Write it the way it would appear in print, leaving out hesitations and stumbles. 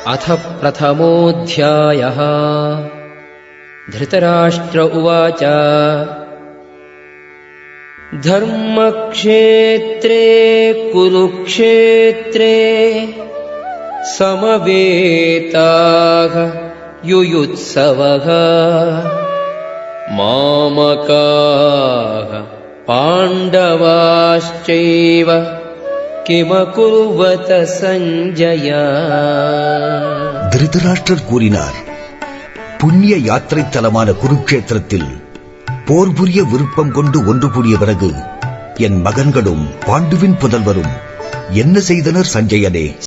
अथ प्रथमोऽध्यायः। धृतराष्ट्र उवाच धर्मक्षेत्रे कुरुक्षेत्रे समवेताः युयुत्सवः मामकाः पाण्डवाश्चैव किमकुर्वत संजय। திருதராஷ்டிரர் கூறினார், புண்ணிய யாத்திரை தலமான குருக்ஷேத்திரத்தில் போர் புரிய விருப்பம் கொண்டு ஒன்று கூடிய பிறகு என் மகன்களும் பாண்டுவின் புதல்வரும் என்ன செய்தனர் சஞ்சயனே?